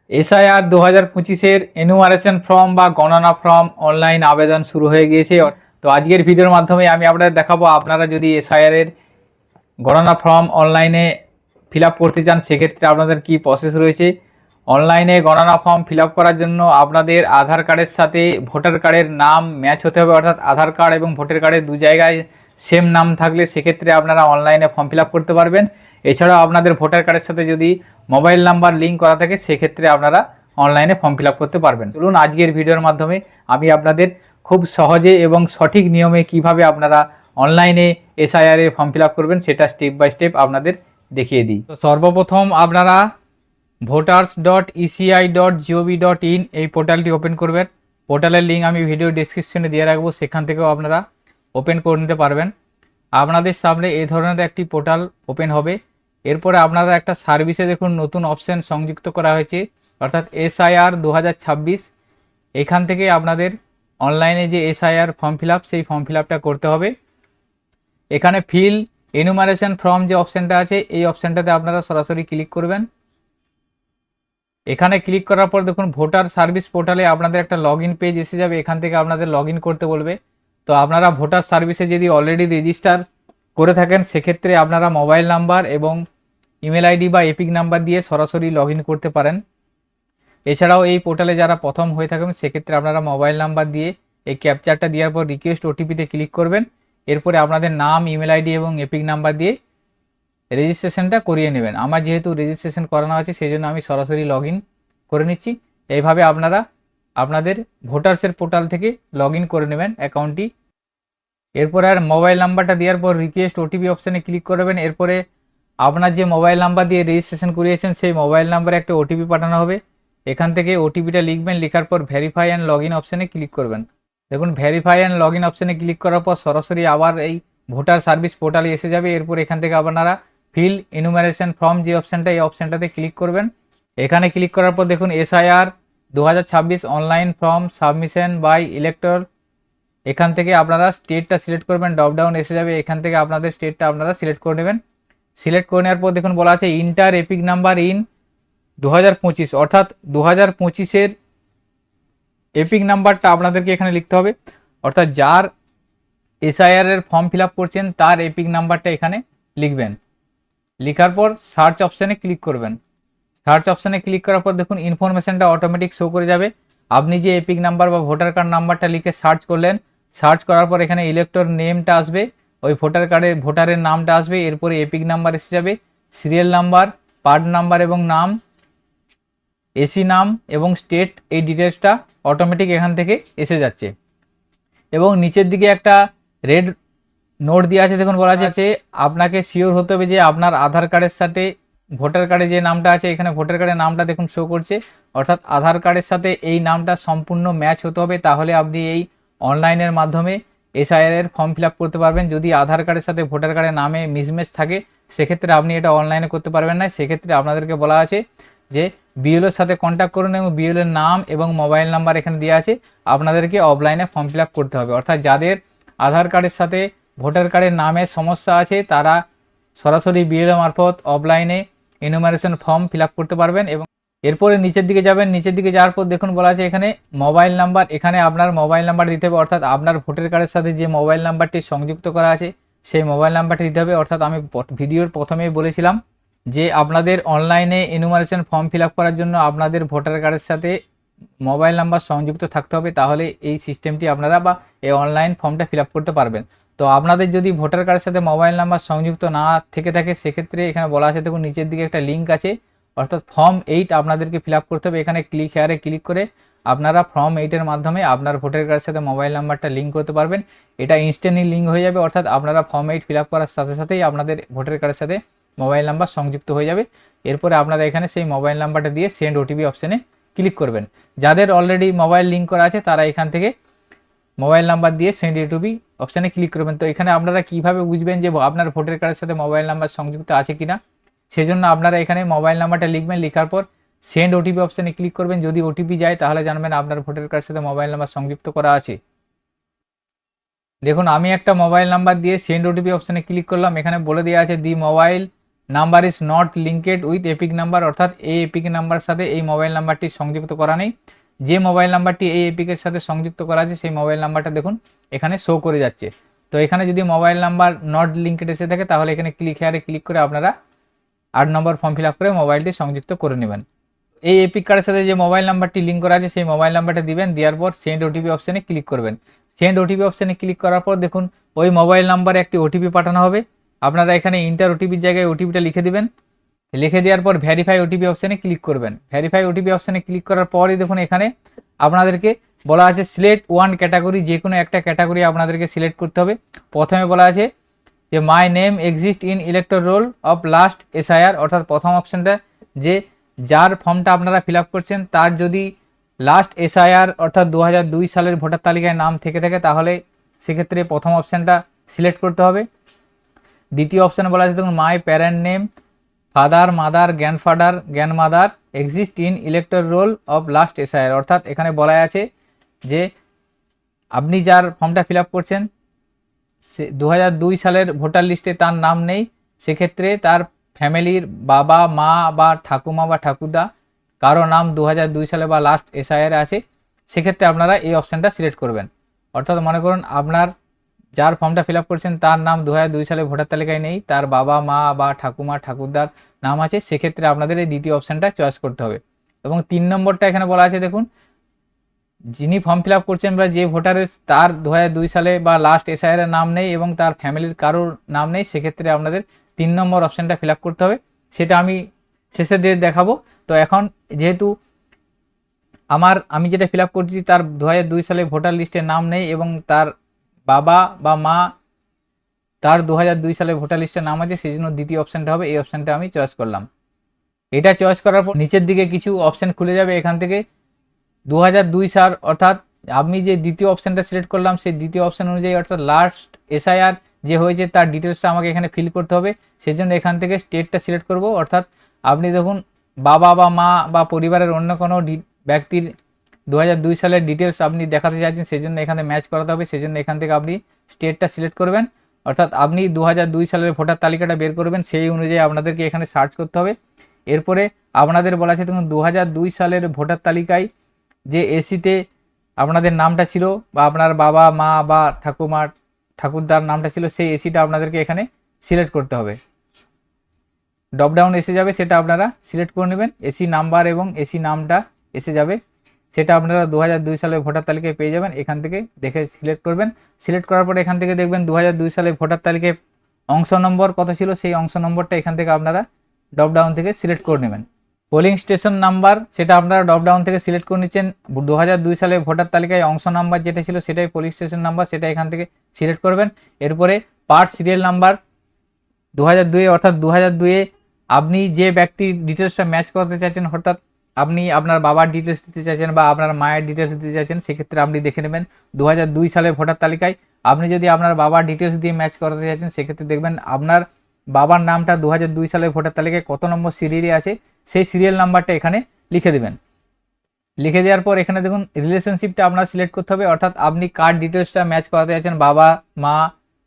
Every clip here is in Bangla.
এসআইআর 2025-এর এনুমারেশন ফর্ম বা গণনা ফর্ম অনলাইন আবেদন শুরু হয়ে গিয়েছে। তো আজকের ভিডিওর মাধ্যমে আমি আপনাদের দেখাবো, আপনারা যদি এসআইআর এর গণনা ফর্ম অনলাইনে ফিল আপ করতে চান সেক্ষেত্রে আপনাদের কি প্রসেস রয়েছে। অনলাইনে গণনা ফর্ম ফিল আপ করার জন্য আপনাদের আধার কার্ডের সাথে ভোটার কার্ডের নাম ম্যাচ হতে হবে, অর্থাৎ আধার কার্ড এবং ভোটার কার্ডের দু জায়গায় সেম নাম থাকলে সেক্ষেত্রে আপনারা অনলাইনে ফর্ম ফিল আপ করতে পারবেন। এছাড়াও আপনাদের ভোটার কার্ডের সাথে যদি মোবাইল নাম্বার লিঙ্ক করা থাকে সেক্ষেত্রে আপনারা অনলাইনে ফর্ম ফিল আপ করতে পারবেন। চলুন আজকের ভিডিওর মাধ্যমে আমি আপনাদের খুব সহজে এবং সঠিক নিয়মে কিভাবে আপনারা অনলাইনে এসআইআর এর ফর্ম ফিল আপ করবেন সেটা স্টেপ বাই স্টেপ আপনাদের দেখিয়ে দিই। তো সর্বপ্রথম আপনারা voters.eci.gov.in এই পোর্টালটি ওপেন করবেন। পোর্টালের লিঙ্ক আমি ভিডিও ডেসক্রিপশনে দিয়ে রাখবো, সেখান থেকেও আপনারা ওপেন করে নিতে পারবেন। আপনাদের সামনে এই ধরনের একটি পোর্টাল ওপেন হবে। এরপরে আপনারা একটা সার্ভিসে দেখুন নতুন অপশন সংযুক্ত করা হয়েছে, অর্থাৎ এসআইআর 2026। এখান থেকে আপনাদের অনলাইনে যে এসআইআর ফর্ম ফিল আপ সেই ফর্ম ফিল আপটা করতে হবে। এখানে ফিল এনুমারেশন ফর্ম যে অপশানটা আছে এই অপশানটাতে আপনারা সরাসরি ক্লিক করবেন। এখানে ক্লিক করার পর দেখুন ভোটার সার্ভিস পোর্টালে আপনাদের একটা লগ ইন পেজ এসে যাবে। এখান থেকে আপনাদের লগ ইন করতে বলবে। তো আপনারা ভোটার সার্ভিসে যদি অলরেডি রেজিস্টার করে থাকেন সেক্ষেত্রে আপনারা মোবাইল নাম্বার এবং ইমেল আইডি বা এপিক নাম্বার দিয়ে সরাসরি লগ ইন করতে পারেন। এছাড়াও এই পোর্টালে যারা প্রথম হয়ে থাকবেন সেক্ষেত্রে আপনারা মোবাইল নাম্বার দিয়ে এই ক্যাপচারটা দেওয়ার পর রিকোয়েস্ট ওটিপিতে ক্লিক করবেন। এরপরে আপনাদের নাম, ইমেল আইডি এবং এপিক নাম্বার দিয়ে রেজিস্ট্রেশনটা করিয়ে নেবেন। আমার যেহেতু রেজিস্ট্রেশন করানো আছে সেই জন্য আমি সরাসরি লগ ইন করে নিচ্ছি। এইভাবে আপনারা আপনাদের ভোটার্সের পোর্টাল থেকে লগ ইন করে নেবেন অ্যাকাউন্টটি। এরপরে আর মোবাইল নাম্বারটা দেওয়ার পর রিকোয়েস্ট ওটিপি অপশানে ক্লিক করবেন। এরপরে আপনার যে মোবাইল নাম্বার দিয়ে রেজিস্ট্রেশন করিয়েছেন সেই মোবাইল নাম্বারে একটা ওটিপি পাঠানো হবে। এখান থেকে ওটিপিটা লিখবেন, লেখার পর ভেরিফাই অ্যান্ড লগ ইন অপশানে ক্লিক করবেন। দেখুন ভেরিফাই অ্যান্ড লগ ইন অপশানে ক্লিক করার পর সরাসরি আবার এই ভোটার সার্ভিস পোর্টালে এসে যাবে। এরপর এখান থেকে আপনারা ফিল এনুমারেশন ফর্ম যে অপশানটা এই অপশানটাতে ক্লিক করবেন। এখানে ক্লিক করার পর দেখুন SIR 2026 online form submission by elector. এখান থেকে আপনারা স্টেটটা সিলেক্ট করবেন, ড্রপডাউন এসে যাবে। এখান থেকে আপনাদের স্টেটটা আপনারা সিলেক্ট করে নেবেন। সিলেক্ট করে নেওয়ার পর দেখুন বলা আছে ইন্টার এপিক নাম্বার ইন 2025, অর্থাৎ 2025-এর এপিক নাম্বারটা আপনাদেরকে এখানে লিখতে হবে। অর্থাৎ যার এসআইআর এর ফর্ম ফিল আপ করছেন তার এপিক নাম্বারটা এখানে লিখবেন। লেখার পর সার্চ অপশানে ক্লিক করবেন। সার্চ অপশানে ক্লিক করার পর দেখুন ইনফরমেশনটা অটোমেটিক শো করে যাবে। আপনি যে এপিক নাম্বার বা ভোটার কার্ড নাম্বারটা লিখে সার্চ করলেন, সার্চ করার পর এখানে ইলেক্টর নেমটা আসবে, ওই ভোটার কার্ডে ভোটারের নামটা আসবে। এরপরে এপিক নাম্বার এসে যাবে, সিরিয়াল নাম্বার, পার্ট নাম্বার এবং নাম, এসি নাম এবং স্টেট, এই ডিটেলসটা অটোমেটিক এখান থেকে এসে যাচ্ছে। এবং নিচের দিকে একটা রেড নোট দেওয়া আছে, দেখুন বলা আছে আপনাকে শিওর হতে হবে যে আপনার আধার কার্ডের সাথে ভোটার কার্ডে যে নামটা আছে এখানে ভোটার কার্ডের নামটা দেখুন শো করছে, অর্থাৎ আধার কার্ডের সাথে এই নামটা সম্পূর্ণ ম্যাচ হতে হবে, তাহলে আপনি এই অনলাইনের মাধ্যমে এসআইআর এর ফর্ম ফিল আপ করতে পারবেন। যদি আধার কার্ডের সাথে ভোটার কার্ডের নামে মিসম্যাচ থাকে সেক্ষেত্রে আপনি এটা অনলাইনে করতে পারবেন না। সেক্ষেত্রে আপনাদেরকে বলা আছে যে বিএলওর সাথে কন্ট্যাক্ট করুন এবং বিএলওর নাম এবং মোবাইল নাম্বার এখানে দেওয়া আছে, আপনাদেরকে অফলাইনে ফর্ম ফিল আপ করতে হবে। অর্থাৎ যাদের আধার কার্ডের সাথে ভোটার কার্ডের নামের সমস্যা আছে তারা সরাসরি বিএলও মারফত অফলাইনে এনুমারেশন ফর্ম ফিল আপ করতে পারবেন। এবং এরপরে নিচের দিকে যাবেন, নিচের দিকে যাওয়ার পর দেখুন বলা আছে এখানে মোবাইল নাম্বার, এখানে আপনার মোবাইল নাম্বার দিতে হবে। অর্থাৎ আপনার ভোটার কার্ডের সাথে যে মোবাইল নাম্বারটি সংযুক্ত করা আছে সেই মোবাইল নাম্বারটি দিতে হবে। অর্থাৎ আমি ভিডিওর প্রথমেই বলেছিলাম যে আপনাদের অনলাইনে এনুমারেশন ফর্ম ফিল আপ করার জন্য আপনাদের ভোটার কার্ডের সাথে মোবাইল নাম্বার সংযুক্ত থাকতে হবে, তাহলে এই সিস্টেমটি আপনারা বা এই অনলাইন ফর্মটা ফিল আপ করতে পারবেন। তো আপনাদের যদি ভোটার কার্ডের সাথে মোবাইল নাম্বার সংযুক্ত না থেকে থাকে সেক্ষেত্রে এখানে বলা আছে দেখুন নিচের দিকে একটা লিঙ্ক আছে, অর্থাৎ ফর্ম 8 আপনাদেরকে ফিল আপ করতে হবে। এখানে ক্লিক হেয়ারে ক্লিক করে আপনারা ফর্ম 8-এর মাধ্যমে আপনার ভোটার কার্ডের সাথে মোবাইল নাম্বারটা লিঙ্ক করতে পারবেন। এটা ইনস্ট্যান্টলি লিঙ্ক হয়ে যাবে, অর্থাৎ আপনারা ফর্ম 8 ফিল আপ করার সাথে সাথেই আপনাদের ভোটার কার্ডের সাথে মোবাইল নাম্বার সংযুক্ত হয়ে যাবে। এরপরে আপনারা এখানে সেই মোবাইল নাম্বারটা দিয়ে সেন্ড ওটিপি অপশানে ক্লিক করবেন। যাদের অলরেডি মোবাইল লিঙ্ক করা আছে তারা এখান থেকে মোবাইল নাম্বার দিয়ে সেন্ড ওটিপি অপশানে ক্লিক করবেন। তো এখানে আপনারা কিভাবে বুঝবেন যে আপনার ভোটার কার্ডের সাথে মোবাইল নাম্বার সংযুক্ত আছে কিনা, সেজন্য আপনারা এখানে মোবাইল নাম্বারটা লিখবেন, লেখার পর সেন্ড ওটিপি অপশানে ক্লিক করবেন। যদি ওটিপি যায় তাহলে জানবেন আপনার ভোটার কার্ডের সাথে মোবাইল নাম্বার সংযুক্ত করা আছে। দেখুন আমি একটা মোবাইল নাম্বার দিয়ে সেন্ড ওটিপি অপশানে ক্লিক করলাম। এখানে বলে দেওয়া আছে the mobile number is not linked with EPIC number, অর্থাৎ এই এপিক নাম্বার সাথে এই মোবাইল নাম্বারটি সংযুক্ত করা নেই। যে মোবাইল নাম্বারটি এই এপিকের সাথে সংযুক্ত করা আছে সেই মোবাইল নাম্বারটা দেখুন এখানে শো করে যাচ্ছে। তো এখানে যদি মোবাইল নাম্বার নট লিঙ্কেড এসে থাকে তাহলে এখানে ক্লিক হেয়ারে ক্লিক করে আপনারা 8 নম্বর ফর্ম ফিল আপ করে মোবাইলটি সংযুক্ত করে নেবেন। এই এপিক কার্ডের সাথে যে মোবাইল নাম্বারটি লিঙ্ক করা আছে সেই মোবাইল নাম্বারটা দিবেন, দেওয়ার পর সেন্ড ওটিপি অপশানে ক্লিক করবেন। সেন্ড ওটিপি অপশানে ক্লিক করার পর দেখুন ওই মোবাইল নাম্বারে একটি ওটিপি পাঠানো হবে। আপনারা এখানে ইন্টার ওটিপির জায়গায় ওটিপিটা লিখে দিবেন। লিখে দেওয়ার পর ভেরিফাই ওটিপি অপশানে ক্লিক করবেন। ভেরিফাই ওটিপি অপশানে ক্লিক করার পরই দেখুন এখানে আপনাদেরকে বলা আছে সিলেক্ট ওয়ান ক্যাটাগরি, যে কোনো একটা ক্যাটাগরি আপনাদেরকে সিলেক্ট করতে হবে। প্রথমে বলা আছে যে my name exist in elector roll of last SIR, অর্থাৎ প্রথম অপশানটা যে যার ফর্মটা আপনারা ফিল আপ করছেন তার যদি লাস্ট এসআইআর অর্থাৎ 2002 সালের ভোটার তালিকায় নাম থেকে থাকে তাহলে সেক্ষেত্রে প্রথম অপশানটা সিলেক্ট করতে হবে। দ্বিতীয় অপশানে বলা আছে দেখুন my parent name father mother grandfather grandmother exist in elector roll of last SIR, অর্থাৎ এখানে বলা আছে যে আপনি যার ফর্মটা ফিল আপ করছেন 2002 সালের ভোটার লিস্টে তার নাম নেই, সেক্ষেত্রে তার ফ্যামিলির বাবা মা বা ঠাকুমা বা ঠাকুরদা কারো নাম 2002 সালে বা লাস্ট এসআইআর আছে, সেক্ষেত্রে আপনারা এই অপশানটা সিলেক্ট করবেন। অর্থাৎ মনে করুন আপনার যার ফর্মটা ফিল আপ করছেন তার নাম 2002 সালে ভোটার তালিকায় নেই, তার বাবা মা বা ঠাকুমা ঠাকুরদার নাম আছে, সেক্ষেত্রে আপনাদের এই দ্বিতীয় অপশানটা চয়েস করতে হবে। এবং 3 নম্বরটা এখানে বলা আছে দেখুন যিনি ফর্ম ফিল আপ করছেন বা যে ভোটারের তার 2002 সালে বা লাস্ট এসআইআর এর নাম নেই এবং তার ফ্যামিলির কারোর নাম নেই, সেক্ষেত্রে আপনাদের 3 নম্বর অপশানটা ফিল আপ করতে হবে। সেটা আমি শেষে দিয়ে দেখাবো। তো এখন যেহেতু আমি যেটা ফিল আপ করছি তার 2002 সালে ভোটার লিস্টে নাম নেই এবং তার বাবা বা মা তার 2002 সালে ভোটার লিস্টে নাম আছে, সেই জন্য দ্বিতীয় অপশানটা হবে, এই অপশানটা আমি চয়েস করলাম। এটা চয়েস করার পর নিচের দিকে কিছু অপশান খুলে যাবে। এখান থেকে 2002 সাল অর্থাৎ আমি যে দ্বিতীয় অপশানটা সিলেক্ট করলাম সেই দ্বিতীয় অপশান অনুযায়ী অর্থাৎ লাস্ট এসআইআর যে হয়েছে তার ডিটেলসটা আমাকে এখানে ফিল করতে হবে। সেই জন্য এখান থেকে স্টেটটা সিলেক্ট করব, অর্থাৎ আপনি দেখুন বাবা বা মা বা পরিবারের অন্য কোনো ব্যক্তির 2002 সালের ডিটেলস আপনি দেখাতে চাইছেন, সেই জন্য এখানে ম্যাচ করাতে হবে, সেই জন্য এখান থেকে আপনি স্টেটটা সিলেক্ট করবেন। অর্থাৎ আপনি 2002 সালের ভোটার তালিকাটা বের করবেন, সেই অনুযায়ী আপনাদেরকে এখানে সার্চ করতে হবে। এরপরে আপনাদের বলা আছে দেখুন 2002 সালের ভোটার তালিকায় যে এসিতে আপনাদের নামটা ছিল বা আপনার বাবা মা বা ঠাকুমা ঠাকুরদার নামটা ছিল সেই এসিটা আপনাদেরকে এখানে সিলেক্ট করতে হবে। ড্রপডাউন এসে যাবে, সেটা আপনারা সিলেক্ট করে নেবেন। এসি নাম্বার এবং এসি নামটা এসে যাবে, সেটা আপনারা 2002 সালের ভোটার তালিকায় পেয়ে যাবেন। এখান থেকে দেখে সিলেক্ট করবেন। সিলেক্ট করার পরে এখান থেকে দেখবেন 2002 সালের ভোটার তালিকায় অংশ নম্বর কত ছিল সেই অংশ নম্বরটা এখান থেকে আপনারা ড্রপডাউন থেকে সিলেক্ট করে নেবেন। পোলিং স্টেশন নাম্বার সেটা আপনারা ড্রপডাউন থেকে সিলেক্ট করে নিচ্ছেন। 2002 সালে ভোটার তালিকায় অংশ নাম্বার যেটা ছিল সেটাই পোলিং স্টেশন নাম্বার, সেটা এখান থেকে সিলেক্ট করবেন। এরপরে পার্ট সিরিয়াল নাম্বার 2002 অর্থাৎ 2002 আপনি যে ব্যক্তির ডিটেলসটা ম্যাচ করতে চাইছেন, অর্থাৎ আপনি আপনার বাবার ডিটেলস দিতে চাইছেন বা আপনার মায়ের ডিটেলস দিতে চাইছেন, সেক্ষেত্রে আপনি দেখে নেবেন 2002 সালে ভোটার তালিকায় আপনি যদি আপনার বাবার ডিটেলস দিয়ে ম্যাচ করতে চাইছেন, সেক্ষেত্রে দেখবেন আপনার বাবার নামটা 2002 সালের ভোটার তালিকায় কত নম্বর সিরিয়ালে আছে সেই সিরিয়াল নাম্বারটা এখানে লিখে দেবেন। লিখে দেওয়ার পর এখানে দেখুন রিলেশনশিপটা আপনার সিলেক্ট করতে হবে, অর্থাৎ আপনি কার ডিটেলসটা ম্যাচ করাতে চাইছেন, বাবা মা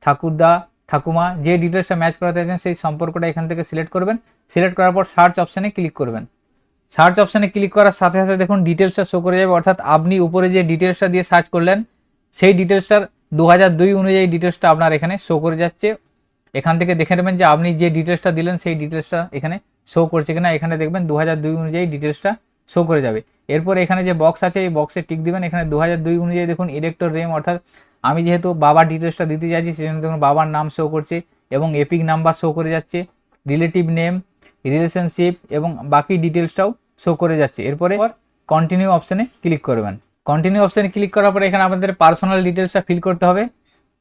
ঠাকুরদা ঠাকুমা যে ডিটেলসটা ম্যাচ করাতে চাইছেন সেই সম্পর্কটা এখান থেকে সিলেক্ট করবেন। সিলেক্ট করার পর সার্চ অপশানে ক্লিক করবেন। সার্চ অপশানে ক্লিক করার সাথে সাথে দেখুন ডিটেলসটা শো করে যাবে, অর্থাৎ আপনি উপরে যে ডিটেলসটা দিয়ে সার্চ করলেন সেই ডিটেলসটার 2002 অনুযায়ী ডিটেলসটা আপনার এখানে শো করে যাচ্ছে। এখান থেকে দেখে নেবেন যে আপনি যে ডিটেলসটা দিলেন সেই ডিটেলসটা এখানে শো করছে কিনা। এখানে দেখবেন 2002 অনুযায়ী ডিটেলসটা শো করে যাবে। এরপর এখানে যে বক্স আছে এই বক্সে টিক দিবেন। এখানে 2002 অনুযায়ী দেখুন ইলেক্টর নেম, অর্থাৎ আমি যেহেতু বাবার ডিটেলসটা দিতে চাইছি সেজন্য দেখুন বাবার নাম শো করছে এবং এপিক নাম্বার শো করে যাচ্ছে, রিলেটিভ নেম, রিলেশনশিপ এবং বাকি ডিটেলসটাও শো করে যাচ্ছে। এরপরে কন্টিনিউ অপশানে ক্লিক করবেন। কন্টিনিউ অপশানে ক্লিক করার পরে এখানে আমাদের পার্সোনাল ডিটেলসটা ফিল করতে হবে।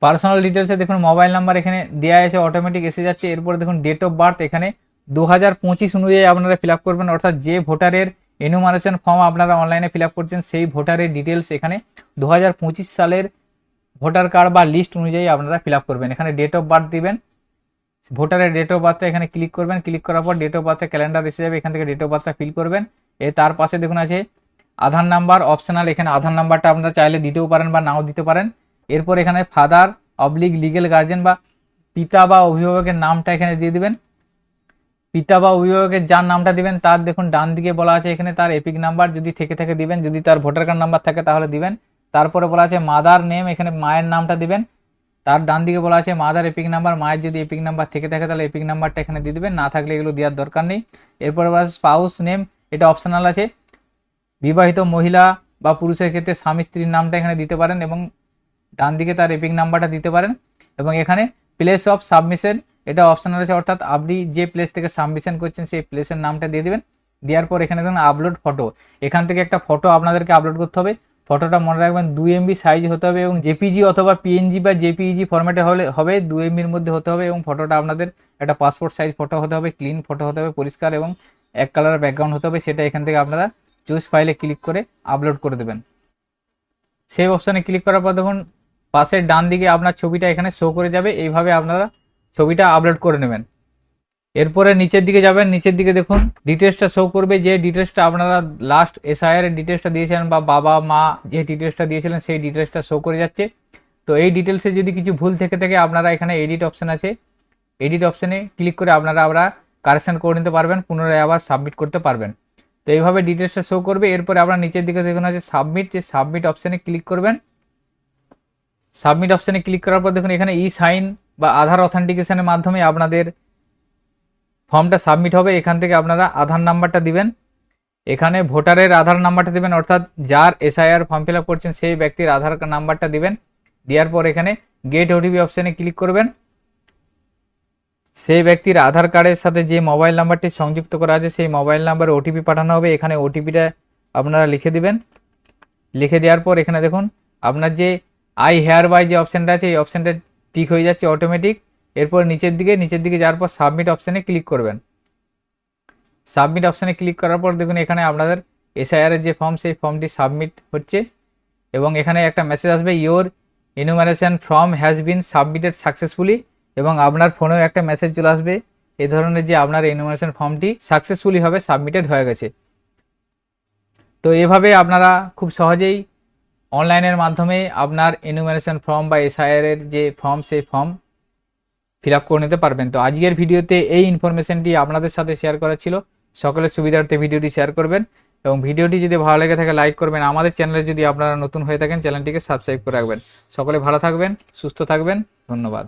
পার্সোনাল ডিটেলসে দেখুন মোবাইল নাম্বার এখানে দেওয়া আছে, অটোমেটিক এসে যাচ্ছে। এরপরে দেখুন ডেট অফ বার্থ এখানে 2025 অনুযায়ী আপনারা ফিল আপ করবেন, অর্থাৎ যে ভোটারের এনুমারেশন ফর্ম আপনারা অনলাইনে ফিল আপ করছেন সেই ভোটারের ডিটেলস এখানে 2025 সালের ভোটার কার্ড বা লিস্ট অনুযায়ী আপনারা ফিল আপ করবেন। এখানে ডেট অফ বার্থ দিবেন, ভোটারের ডেট অফ বার্থটা এখানে ক্লিক করবেন। ক্লিক করার পর ডেট অফ বার্থের ক্যালেন্ডার এসে যাবে, এখান থেকে ডেট অফ বার্থটা ফিল করবেন। তার পাশে দেখুন আছে আধার নাম্বার অপশনাল, এখানে আধার নাম্বারটা আপনারা চাইলে দিতেও পারেন বা নাও দিতে পারেন। এরপর এখানে ফাদার অবলিক লিগেল গার্জেন বা পিতা বা অভিভাবকের নামটা এখানে দিয়ে দিবেন। পিতা বা অভিভাবকের যার নামটা দিবেন তার দেখুন ডান দিকে বলা আছে এখানে তার এপিক নাম্বার যদি থেকে থাকে দিবেন, যদি তার ভোটার কার্ড নাম্বার থাকে তাহলে দিবেন। তারপরে বলা আছে মাদার নেম, এখানে মায়ের নামটা দিবেন। তার ডান দিকে বলা আছে মাদার এপিক নাম্বার, মায়ের যদি এপিক নাম্বার থেকে থাকে তাহলে এপিক নাম্বারটা এখানে দিয়ে দিবেন, না থাকলে এগুলো দেওয়ার দরকার নেই। এরপরে বলা আছে স্পাউস নেম, এটা অপশনাল আছে। বিবাহিত মহিলা বা পুরুষের ক্ষেত্রে স্বামী স্ত্রীর নামটা এখানে দিতে পারেন এবং ডান দিকে তার এপিক নাম্বারটা দিতে পারেন। এবং এখানে প্লেস অফ সাবমিশন, এটা অপশনাল আছে, অর্থাৎ আপনি যে প্লেস থেকে সাবমিশন করছেন সেই প্লেসের নামটা দিয়ে দিবেন। দেওয়ার পর এখানে দেখুন আপলোড ফটো, এখান থেকে একটা ফটো আপনাদেরকে আপলোড করতে হবে। ফটোটা মনে রাখবেন 2 MB সাইজ হতে হবে এবং জেপিজি অথবা পিএনজি বা জেপিইজি ফরম্যাটে হলে হবে, 2 MBর মধ্যে হতে হবে এবং ফটোটা আপনাদের একটা পাসপোর্ট সাইজ ফটো হতে হবে, ক্লিন ফটো হতে হবে, পরিষ্কার এবং এক কালার ব্যাকগ্রাউন্ড হতে হবে। সেটা এখান থেকে আপনারা চুজ ফাইলে ক্লিক করে আপলোড করে দেবেন। সেভ অপশানে ক্লিক করার পর দেখুন পাশের ডান দিকে আপনার ছবিটা এখানে শো করে যাবে, এইভাবে আপনারা ছবিটা আপলোড করে নেবেন। এরপরে নিচের দিকে যাবেন, নিচের দিকে দেখুন ডিটেলসটা শো করবে, যে ডিটেলসটা আপনারা লাস্ট এসআইআর এর ডিটেলসটা দিয়েছিলেন বা বাবা মা যে ডিটেলসটা দিয়েছিলেন সেই ডিটেলসটা শো করে যাচ্ছে। তো এই ডিটেলসে যদি কিছু ভুল থেকে থাকে আপনারা এখানে এডিট অপশান আছে, এডিট অপশানে ক্লিক করে আপনারা কারেকশন করে নিতে পারবেন, পুনরায় আবার সাবমিট করতে পারবেন। তো এইভাবে ডিটেলসটা শো করবে। এরপরে আপনার নিচের দিকে দেখুন আছে সাবমিট, যে সাবমিট অপশানে ক্লিক করবেন। সাবমিট অপশানে ক্লিক করার পর দেখুন এখানে ই সাইন বা আধার অথেন্টিকেশনের মাধ্যমে আপনাদের ফর্মটা সাবমিট হবে। এখান থেকে আপনারা আধার নাম্বারটা দিবেন, এখানে ভোটারের আধার নাম্বারটা দিবেন, অর্থাৎ যার এসআইআর ফর্ম ফিল আপ করছেন সেই ব্যক্তির আধার নাম্বারটা দিবেন। দেওয়ার পর এখানে গেট ওটিপি অপশানে ক্লিক করবেন। সেই ব্যক্তির আধার কার্ডের সাথে যে মোবাইল নাম্বারটি সংযুক্ত করা আছে সেই মোবাইল নাম্বারে ওটিপি পাঠানো হবে, এখানে ওটিপিটা আপনারা লিখে দিবেন। লিখে দেওয়ার পর এখানে দেখুন আপনার যে আই হেয়ার বাই যে অপশানটা আছে এই অপশানটা টিক হয়ে যাচ্ছে অটোমেটিক। এরপর নিচের দিকে যাওয়ার পর সাবমিট অপশানে ক্লিক করবেন। সাবমিট অপশানে ক্লিক করার পর দেখুন এখানে আপনাদের এসআইআর এর যে ফর্ম সেই ফর্মটি সাবমিট হচ্ছে এবং এখানে একটা মেসেজ আসবে your enumeration form has been submitted successfully, এবং আপনার ফোনেও একটা মেসেজ চলে আসবে এই ধরনের যে আপনার এনুমারেশন ফর্মটি সাকসেসফুলি হবে সাবমিটেড হয়ে গেছে। তো এভাবে আপনারা খুব সহজেই অনলাইনের মাধ্যমে আপনার এনুমারেশন ফর্ম বা এসআইআর এর যে ফর্ম সেই ফর্ম ফিল আপ করে নিতে পারবেন। তো আজকের ভিডিওতে এই ইনফরমেশনটি আপনাদের সাথে শেয়ার করা ছিল। সকলের সুবিধার্থে ভিডিওটি শেয়ার করবেন এবং ভিডিওটি যদি ভালো লেগে থাকে লাইক করবেন। আমাদের চ্যানেলে যদি আপনারা নতুন হয়ে থাকেন চ্যানেলটিকে সাবস্ক্রাইব করে রাখবেন। সকলে ভালো থাকবেন, সুস্থ থাকবেন, ধন্যবাদ।